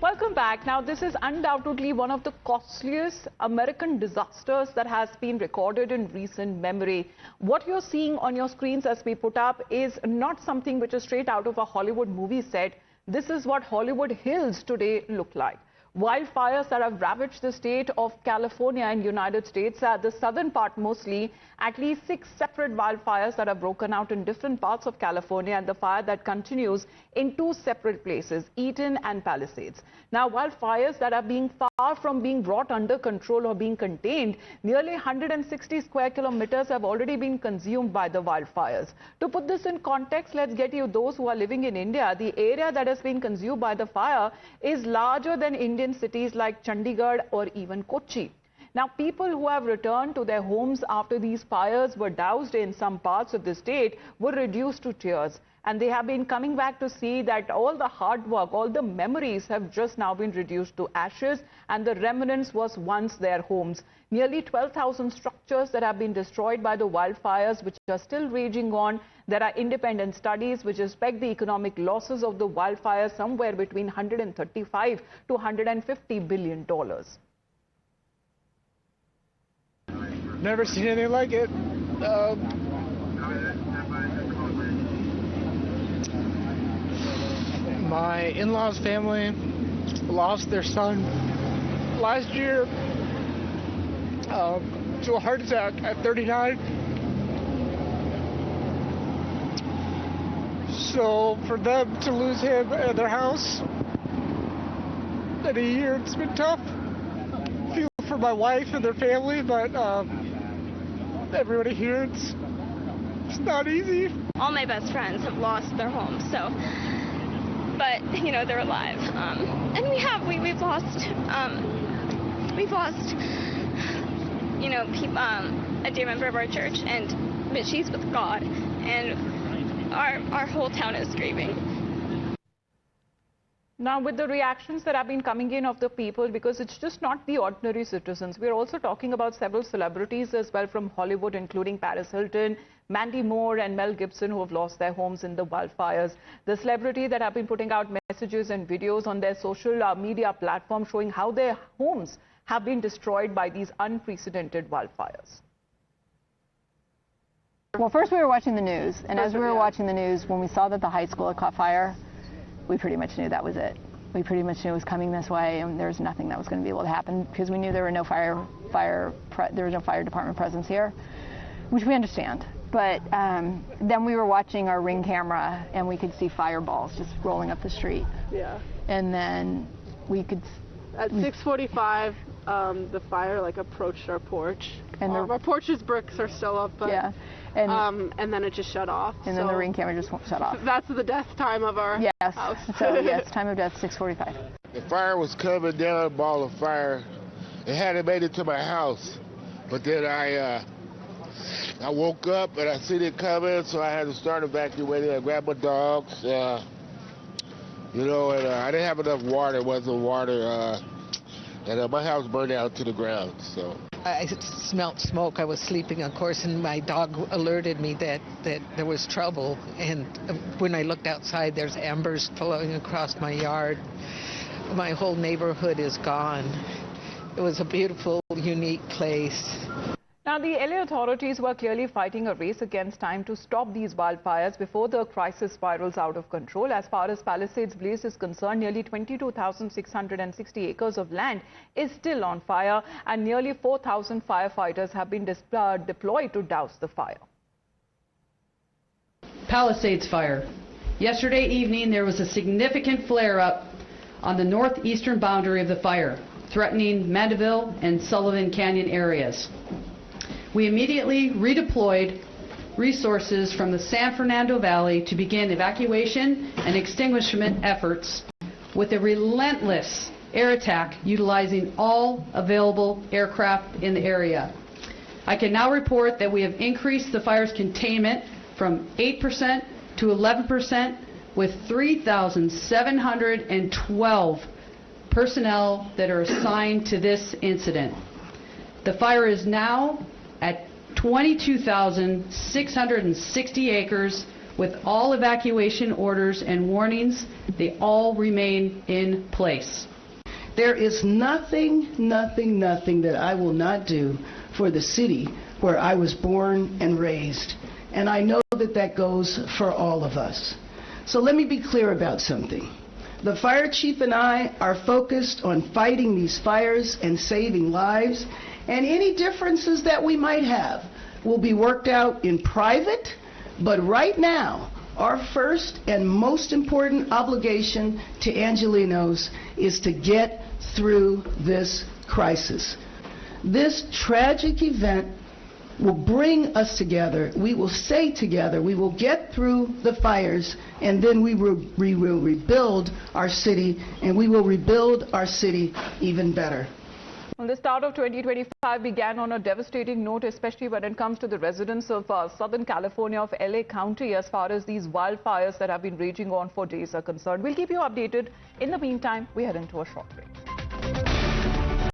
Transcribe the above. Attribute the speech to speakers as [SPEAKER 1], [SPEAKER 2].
[SPEAKER 1] Welcome back. Now, this is undoubtedly one of the costliest American disasters that has been recorded in recent memory. What you're seeing on your screens as we put up is not something which is straight out of a Hollywood movie set. This is what Hollywood Hills today look like. Wildfires that have ravaged the state of California in United States, the southern part mostly. At least 6 separate wildfires that have broken out in different parts of California, and the fire that continues in 2 separate places, Eaton and Palisades. Now, wildfires that are being far from being brought under control or being contained. Nearly 160 square kilometers have already been consumed by the wildfires. To put this in context, let's get you those who are living in India. The area that has been consumed by the fire is larger than Indian cities like Chandigarh or even Kochi. Now, people who have returned to their homes after these fires were doused in some parts of the state were reduced to tears. And they have been coming back to see that all the hard work, all the memories have just now been reduced to ashes, and the remnants was once their homes. Nearly 12,000 structures that have been destroyed by the wildfires, which are still raging on. There are independent studies which expect the economic losses of the wildfires somewhere between $135 to $150 billion.
[SPEAKER 2] Never seen anything like it. My in-laws' family lost their son last year to a heart attack at 39. So for them to lose him and their house in a year, it's been tough. I feel for my wife and their family, but everybody here, it's not easy.
[SPEAKER 3] All my best friends have lost their homes, so, but you know, they're alive. And we've lost, you know, a dear member of our church, but she's with God, and our whole town is grieving.
[SPEAKER 1] Now, with the reactions that have been coming in of the people, because it's just not the ordinary citizens. We're also talking about several celebrities as well from Hollywood, including Paris Hilton, Mandy Moore and Mel Gibson, who have lost their homes in the wildfires. The celebrity that have been putting out messages and videos on their social media platform showing how their homes have been destroyed by these unprecedented wildfires.
[SPEAKER 4] Well, first we were watching the news, and as we were watching the news, when we saw that the high school had caught fire, we pretty much knew that was it. We pretty much knew it was coming this way, and there was nothing that was going to be able to happen because we knew there were no fire department presence here, which we understand. But then we were watching our Ring camera, and we could see fireballs just rolling up the street.
[SPEAKER 5] Yeah.
[SPEAKER 4] And then we could.
[SPEAKER 5] At 6:45, the fire approached our porch. And our porch's bricks are still up, but
[SPEAKER 4] yeah.
[SPEAKER 5] And then it just shut off.
[SPEAKER 4] And then the Ring camera just shut off.
[SPEAKER 5] That's the death time of our house.
[SPEAKER 4] So yes, time of death 6:45.
[SPEAKER 6] The fire was coming down, a ball of fire. It hadn't made it to my house, but then I woke up and I seen it coming, so I had to start evacuating. I grabbed my dogs, you know, and I didn't have enough water. It wasn't water, and my house burned down to the ground. So
[SPEAKER 7] I smelled smoke. I was sleeping, of course, and my dog alerted me that there was trouble. And when I looked outside, there's embers flowing across my yard. My whole neighborhood is gone. It was a beautiful, unique place.
[SPEAKER 1] Now, the LA authorities were clearly fighting a race against time to stop these wildfires before the crisis spirals out of control. As far as Palisades Blaze is concerned, nearly 22,660 acres of land is still on fire, and nearly 4,000 firefighters have been deployed to douse the fire.
[SPEAKER 8] Palisades fire. Yesterday evening, there was a significant flare-up on the northeastern boundary of the fire, threatening Mandeville and Sullivan Canyon areas. We immediately redeployed resources from the San Fernando Valley to begin evacuation and extinguishment efforts with a relentless air attack utilizing all available aircraft in the area. I can now report that we have increased the fire's containment from 8% to 11% with 3,712 personnel that are assigned to this incident. The fire is now at 22,660 acres With all evacuation orders and warnings, they all remain in place.
[SPEAKER 9] There is nothing that I will not do for the city where I was born and raised. And I know that that goes for all of us. So let me be clear about something. The fire chief and I are focused on fighting these fires and saving lives, and any differences that we might have will be worked out in private, but right now, our first and most important obligation to Angelenos is to get through this crisis. This tragic event will bring us together. We will stay together. We will get through the fires, and then we will rebuild our city, and we will rebuild our city even better.
[SPEAKER 1] Well, the start of 2025 began on a devastating note, especially when it comes to the residents of Southern California of LA County as far as these wildfires that have been raging on for days are concerned. We'll keep you updated. In the meantime, we head into a short break.